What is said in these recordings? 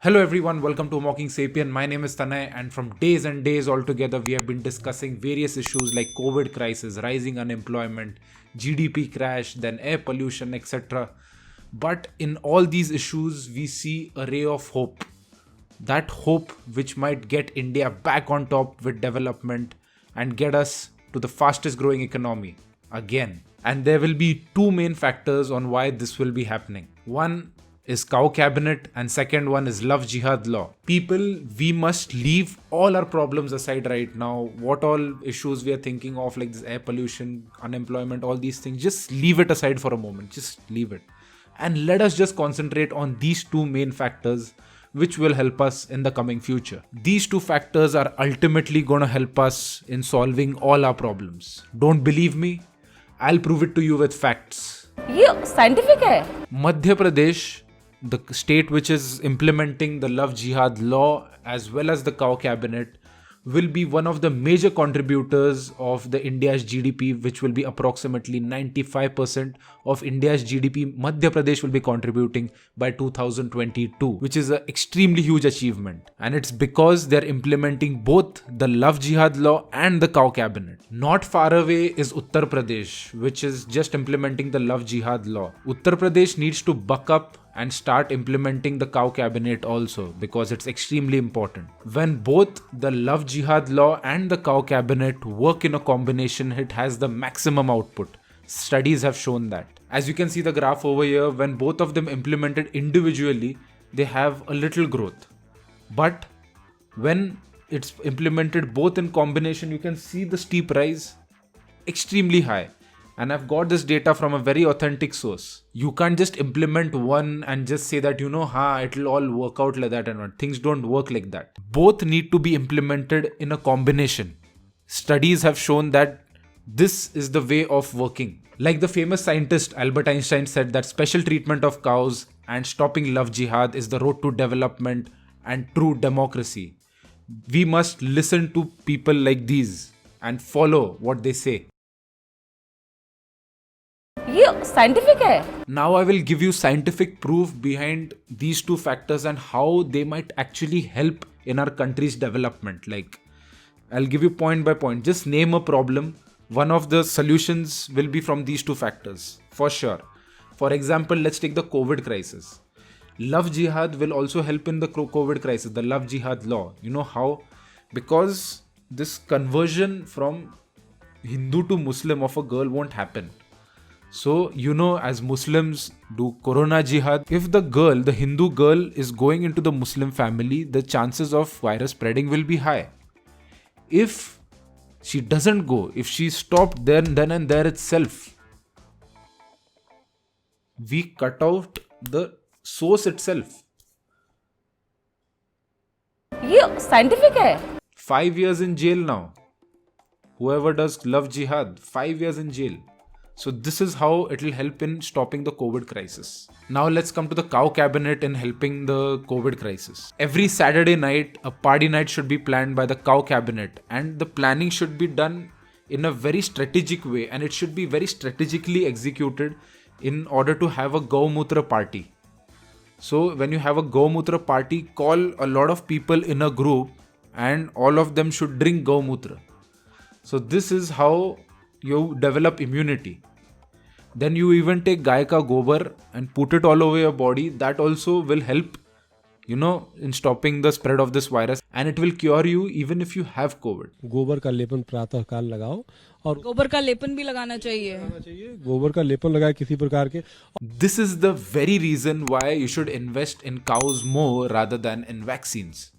Hello everyone, welcome to Mocking Sapien. My name is Tanay, and from days and days altogether, we have been discussing various issues like COVID crisis, rising unemployment, GDP crash, then air pollution, etc. But in all these issues, we see a ray of hope. That hope which might get India back on top with development and get us to the fastest growing economy again. And there will be two main factors on why this will be happening. One is cow cabinet and second one is love jihad law. People, we must leave all our problems aside right now. What all issues we are thinking of, like this air pollution, unemployment, all these things, just leave it aside for a moment. Just leave it. And let us just concentrate on these two main factors which will help us in the coming future. These two factors are ultimately going to help us in solving all our problems. Don't believe me? I'll prove it to you with facts. ये scientific है. Madhya Pradesh, the state which is implementing the Love Jihad law as well as the cow cabinet, will be one of the major contributors of the India's GDP, which will be approximately 95% of India's GDP. Madhya Pradesh will be contributing by 2022, which is an extremely huge achievement. And it's because they're implementing both the Love Jihad law and the cow cabinet. Not far away is Uttar Pradesh, which is just implementing the Love Jihad law. Uttar Pradesh needs to buck up and start implementing the cow cabinet also, because it's extremely important. When both the Love Jihad law and the cow cabinet work in a combination, it has the maximum output. Studies have shown that. As you can see the graph over here, when both of them implemented individually, they have a little growth. But when it's implemented both in combination, you can see the steep rise, extremely high. And I've got this data from a very authentic source. You can't just implement one and just say that, it'll all work out like that and what. Things don't work like that. Both need to be implemented in a combination. Studies have shown that this is the way of working. Like the famous scientist Albert Einstein said that special treatment of cows and stopping love jihad is the road to development and true democracy. We must listen to people like these and follow what they say. ये scientific है. Now I will give you scientific proof behind these two factors and how they might actually help in our country's development. Like, I'll give you point by point. Just name a problem. One of the solutions will be from these two factors, for sure. For example, let's take the COVID crisis. Love Jihad will also help in the COVID crisis, the Love Jihad law. You know how? Because this conversion from Hindu to Muslim of a girl won't happen. So, as Muslims do Corona Jihad, if the Hindu girl is going into the Muslim family, the chances of virus spreading will be high. If she doesn't go, if she stopped then and there itself, we cut out the source itself. ये scientific है. 5 years in jail now. Whoever does Love Jihad, 5 years in jail. So this is how it will help in stopping the COVID crisis. Now let's come to the cow cabinet in helping the COVID crisis. Every Saturday night, a party night should be planned by the cow cabinet, and the planning should be done in a very strategic way, and it should be very strategically executed in order to have a Gaumutra party. So when you have a Gaumutra party, call a lot of people in a group and all of them should drink Gaumutra. So this is how you develop immunity. Then you even take Gai ka gobar and put it all over your body. That also will help, in stopping the spread of this virus, and it will cure you even if you have COVID. गोबर का लेपन प्रातः काल लगाओ और गोबर का लेपन भी लगाना चाहिए. गोबर का लेपन लगाए किसी प्रकार के. This is the very reason why you should invest in cows more rather than in vaccines.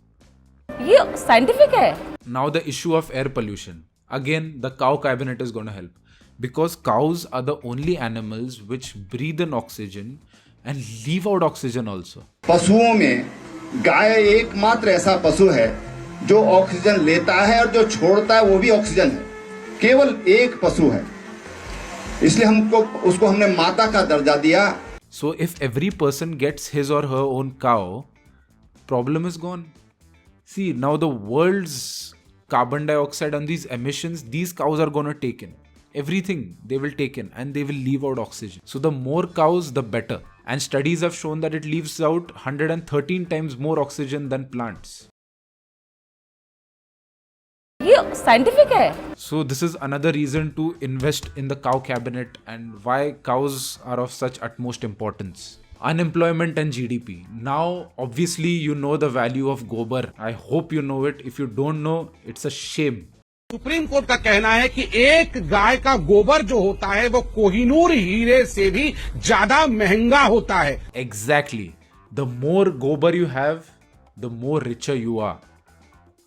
ये साइंटिफिक है. Now the issue of air pollution. Again, the cow cabinet is going to help. Because cows are the only animals which breathe in oxygen and leave out oxygen also. पशुओं में गाय एकमात्र ऐसा पशु है जो oxygen लेता है और जो छोड़ता है वो भी ऑक्सीजन है. केवल एक पशु है, इसलिए उसको हमने माता का दर्जा दिया. So if every person gets his or her own cow, problem is gone. See, now the world's carbon dioxide and these emissions, these cows are going to take in. Everything they will take in and they will leave out oxygen. So the more cows, the better. And studies have shown that it leaves out 113 times more oxygen than plants. ये scientific है? So this is another reason to invest in the cow cabinet and why cows are of such utmost importance. Unemployment and GDP. Now, obviously, you know the value of gobar. I hope you know it. If you don't know, it's a shame. Supreme court का कहना है कि एक गाय का गोबर जो होता है वो कोहिनूर हीरे से भी ज्यादा महंगा होता है. Exactly. The more gobar you have, the more richer you are.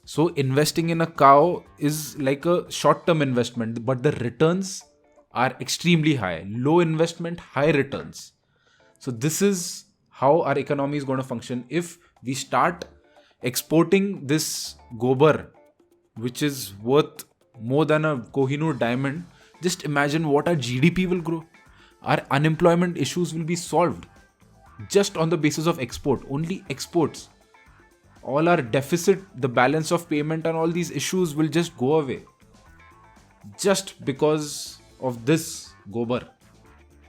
So investing in a cow is like a short-term investment, but the returns are extremely high. Low investment, high returns. So this is how our economy is going to function. If we start exporting this gobar, which is worth more than a Kohinoor diamond, just imagine what our GDP will grow. Our unemployment issues will be solved just on the basis of export, only exports. All our deficit, the balance of payment and all these issues will just go away. Just because of this gobar.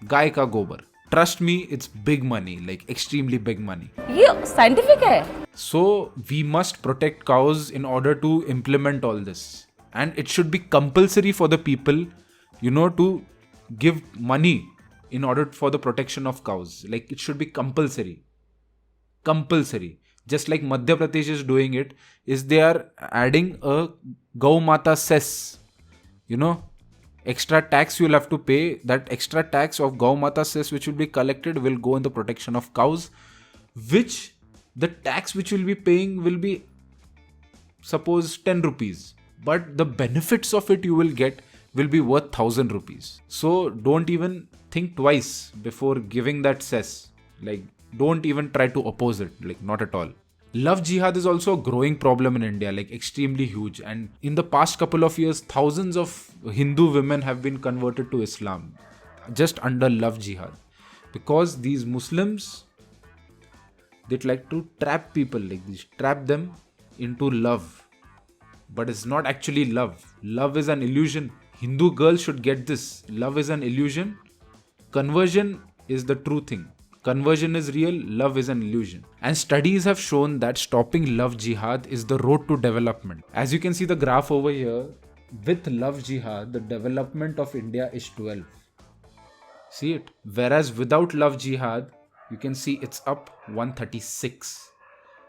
Gai ka gobar. Trust me, it's big money, like extremely big money. ये scientific है? So we must protect cows in order to implement all this. And it should be compulsory for the people, to give money in order for the protection of cows. Like it should be compulsory. Compulsory. Just like Madhya Pradesh is doing it, is they are adding a Gau Mata cess. Extra tax you will have to pay. That extra tax of Gau Mata cess which will be collected will go in the protection of cows, which the tax which will be paying will be suppose 10 rupees. But the benefits of it you will get will be worth 1000 rupees. So don't even think twice before giving that cess. Like don't even try to oppose it. Like not at all. Love jihad is also a growing problem in India, like extremely huge. And in the past couple of years, thousands of Hindu women have been converted to Islam just under love jihad. Because these Muslims, they'd like to trap people, like this, trap them into love. But it's not actually love. Love is an illusion. Hindu girls should get this. Love is an illusion. Conversion is the true thing. Conversion is real, love is an illusion. And studies have shown that stopping love jihad is the road to development. As you can see the graph over here, with love jihad, the development of India is 12. See it? Whereas without love jihad, you can see it's up 136.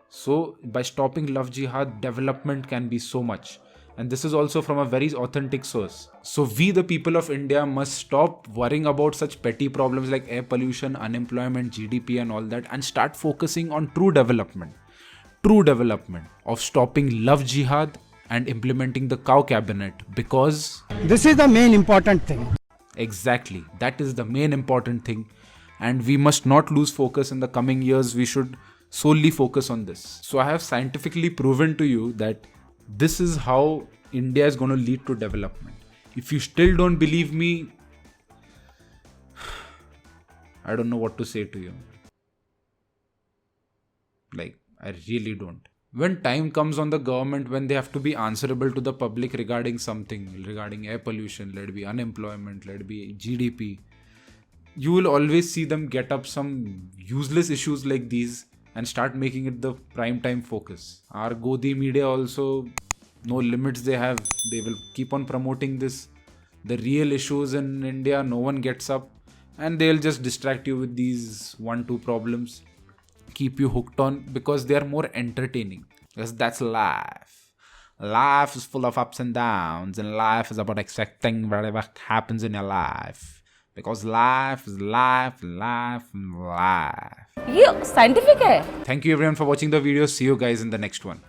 So by stopping love jihad, development can be so much. And this is also from a very authentic source. So we the people of India must stop worrying about such petty problems like air pollution, unemployment, GDP and all that, and start focusing on true development of stopping love jihad and implementing the cow cabinet, because this is the main important thing. Exactly, that is the main important thing. And we must not lose focus in the coming years. We should solely focus on this. So I have scientifically proven to you that this is how India is going to lead to development. If you still don't believe me, I don't know what to say to you. Like, I really don't. When time comes on the government, when they have to be answerable to the public regarding something, regarding air pollution, let it be unemployment, let it be GDP, you will always see them get up some useless issues like these and start making it the prime time focus. Our Godi media also, no limits they have. They will keep on promoting this. The real issues in India, no one gets up, and they'll just distract you with these 1-2 problems, keep you hooked on, because they are more entertaining. Because that's life. Life is full of ups and downs, and life is about accepting whatever happens in your life. Because life is life, life, life. ये scientific है? Thank you everyone for watching the video. See you guys in the next one.